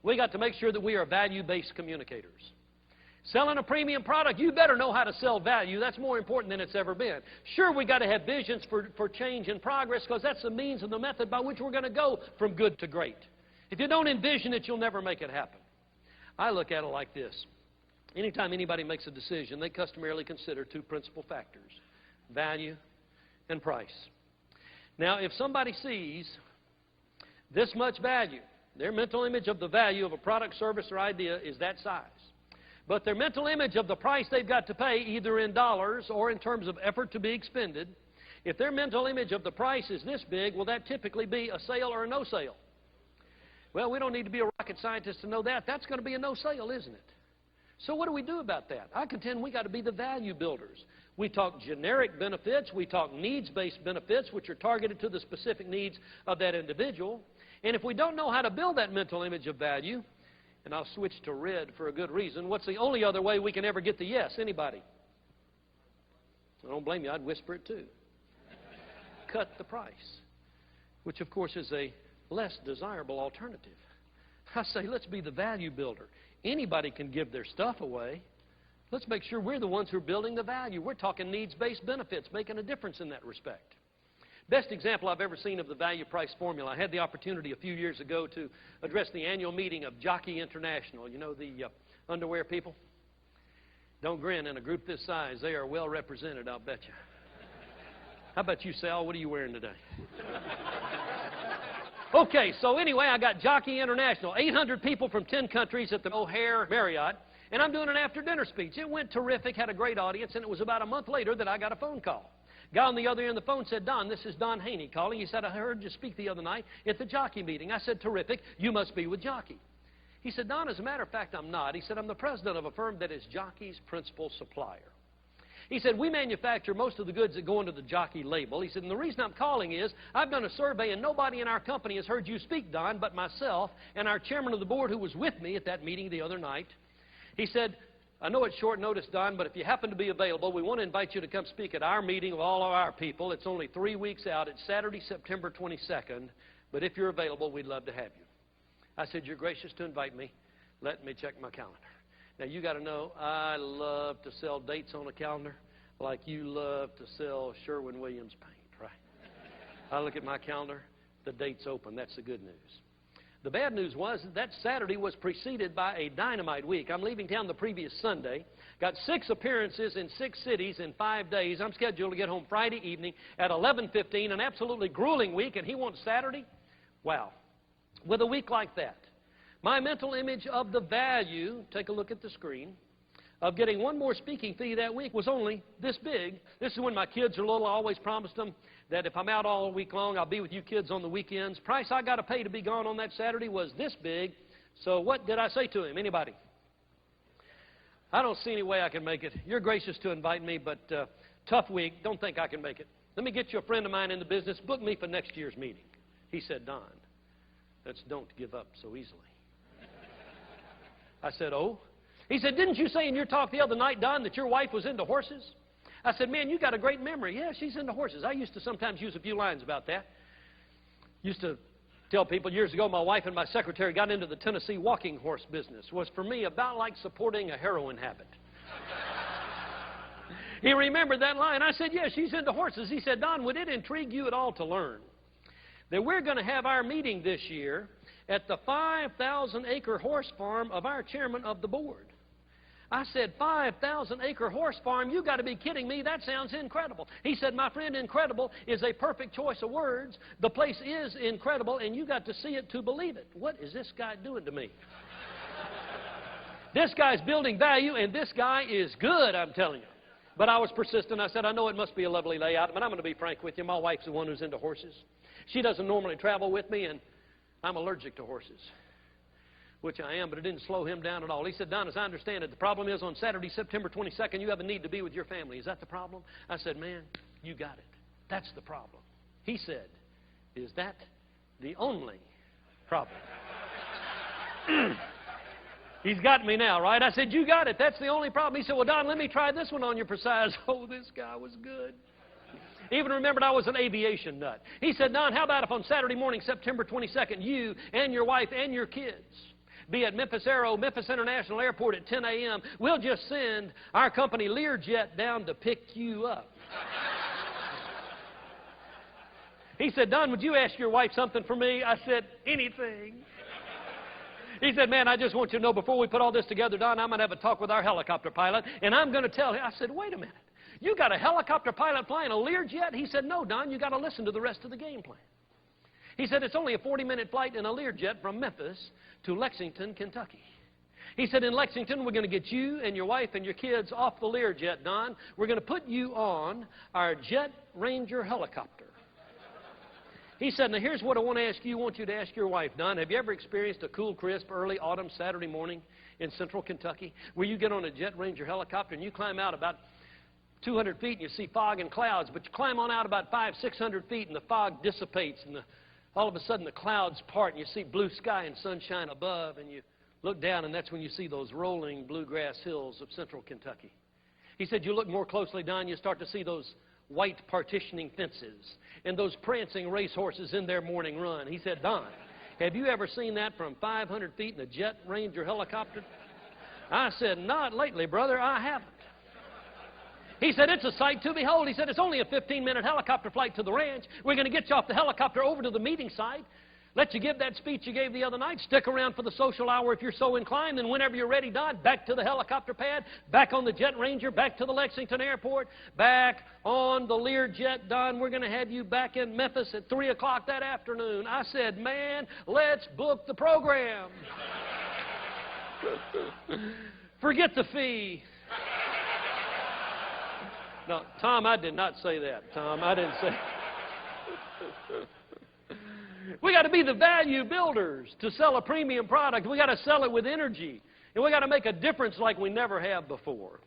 We got to make sure that we are value-based communicators. Selling a premium product, you better know how to sell value. That's more important than it's ever been. Sure, we got to have visions for change and progress, because that's the means and the method by which we're going to go from good to great. If you don't envision it, you'll never make it happen. I look at it like this. Anytime anybody makes a decision, they customarily consider two principal factors: value and price. Now, if somebody sees this much value, their mental image of the value of a product, service, or idea is that size. But their mental image of the price they've got to pay, either in dollars or in terms of effort to be expended, if their mental image of the price is this big, will that typically be a sale or a no sale? Well, we don't need to be a rocket scientist to know that. That's going to be a no sale, isn't it? So what do we do about that? I contend we got to be the value builders. We talk generic benefits. We talk needs-based benefits, which are targeted to the specific needs of that individual. And if we don't know how to build that mental image of value, and I'll switch to red for a good reason, what's the only other way we can ever get the yes? Anybody? I don't blame you. I'd whisper it too. Cut the price, which of course is a less desirable alternative. I say, let's be the value builder. Anybody can give their stuff away. Let's make sure we're the ones who are building the value. We're talking needs-based benefits, making a difference in that respect. Best example I've ever seen of the value-price formula. I had the opportunity a few years ago to address the annual meeting of Jockey International. You know, the underwear people? Don't grin. In a group this size, they are well represented, I'll bet you. How about you, Sal? What are you wearing today? Okay, so anyway, I got Jockey International. 800 people from 10 countries at the O'Hare Marriott. And I'm doing an after-dinner speech. It went terrific, had a great audience, and it was about a month later that I got a phone call. Guy on the other end of the phone said, Don, this is Don Haney calling. He said, I heard you speak the other night at the Jockey meeting. I said, terrific. You must be with Jockey. He said, Don, as a matter of fact, I'm not. He said, I'm the president of a firm that is Jockey's principal supplier. He said, we manufacture most of the goods that go under the Jockey label. He said, and the reason I'm calling is I've done a survey, and nobody in our company has heard you speak, Don, but myself and our chairman of the board who was with me at that meeting the other night. He said, I know it's short notice, Don, but if you happen to be available, we want to invite you to come speak at our meeting of all of our people. It's only 3 weeks out. It's Saturday, September 22nd. But if you're available, we'd love to have you. I said, you're gracious to invite me. Let me check my calendar. Now, you got to know, I love to sell dates on a calendar like you love to sell Sherwin-Williams paint, right? I look at my calendar, the date's open. That's the good news. The bad news was that Saturday was preceded by a dynamite week. I'm leaving town the previous Sunday. Got 6 appearances in 6 cities in 5 days. I'm scheduled to get home Friday evening at 11:15, an absolutely grueling week, and he wants Saturday? Wow. With a week like that, my mental image of the value, take a look at the screen, of getting one more speaking fee that week was only this big. This is when my kids are little. I always promised them that if I'm out all week long, I'll be with you kids on the weekends. Price I got to pay to be gone on that Saturday was this big. So what did I say to him? Anybody? I don't see any way I can make it. You're gracious to invite me, but tough week. Don't think I can make it. Let me get you a friend of mine in the business. Book me for next year's meeting. He said, Don, that's don't give up so easily. I said, oh? He said, didn't you say in your talk the other night, Don, that your wife was into horses? I said, man, you got a great memory. Yeah, she's into horses. I used to sometimes use a few lines about that. Used to tell people years ago my wife and my secretary got into the Tennessee walking horse business. Was for me about like supporting a heroin habit. He remembered that line. I said, yeah, she's into horses. He said, Don, would it intrigue you at all to learn that we're going to have our meeting this year at the 5,000-acre horse farm of our chairman of the board? I said, 5,000-acre horse farm? You got to be kidding me. That sounds incredible. He said, my friend, incredible is a perfect choice of words. The place is incredible, and you got to see it to believe it. What is this guy doing to me? This guy's building value, and this guy is good, I'm telling you. But I was persistent. I said, I know it must be a lovely layout, but I'm going to be frank with you. My wife's the one who's into horses. She doesn't normally travel with me, and I'm allergic to horses. Which I am, but it didn't slow him down at all. He said, Don, as I understand it, the problem is on Saturday, September 22nd, you have a need to be with your family. Is that the problem? I said, man, you got it. That's the problem. He said, is that the only problem? He's got me now, right? I said, you got it. That's the only problem. He said, well, Don, let me try this one on you for size. Oh, this guy was good. He even remembered I was an aviation nut. He said, Don, how about if on Saturday morning, September 22nd, you and your wife and your kids be at Memphis International Airport at 10 a.m. We'll just send our company Learjet down to pick you up. He said, Don, would you ask your wife something for me? I said, anything. He said, man, I just want you to know before we put all this together, Don, I'm going to have a talk with our helicopter pilot, and I'm going to tell him. I said, wait a minute. You got a helicopter pilot flying a Learjet? He said, no, Don, you got to listen to the rest of the game plan. He said, it's only a 40-minute flight in a Learjet from Memphis to Lexington, Kentucky. He said, in Lexington, we're going to get you and your wife and your kids off the Learjet, Don. We're going to put you on our Jet Ranger helicopter. He said, now here's what I want to ask you. I want you to ask your wife, Don, have you ever experienced a cool, crisp, early autumn Saturday morning in central Kentucky where you get on a Jet Ranger helicopter and you climb out about 200 feet and you see fog and clouds, but you climb on out about 500-600 feet and the fog dissipates and all of a sudden the clouds part and you see blue sky and sunshine above and you look down and that's when you see those rolling bluegrass hills of central Kentucky. He said, you look more closely, Don, you start to see those white partitioning fences and those prancing racehorses in their morning run. He said, Don, have you ever seen that from 500 feet in a Jet Ranger helicopter? I said, not lately, brother, I haven't. He said, it's a sight to behold. He said, it's only a 15-minute helicopter flight to the ranch. We're going to get you off the helicopter over to the meeting site, let you give that speech you gave the other night, stick around for the social hour if you're so inclined, and whenever you're ready, Don, back to the helicopter pad, back on the Jet Ranger, back to the Lexington Airport, back on the Learjet, Don. We're going to have you back in Memphis at 3 o'clock that afternoon. I said, man, let's book the program. Forget the fee. No, Tom, I did not say that. Tom, I didn't say We got to be the value builders to sell a premium product. We got to sell it with energy. And we got to make a difference like we never have before.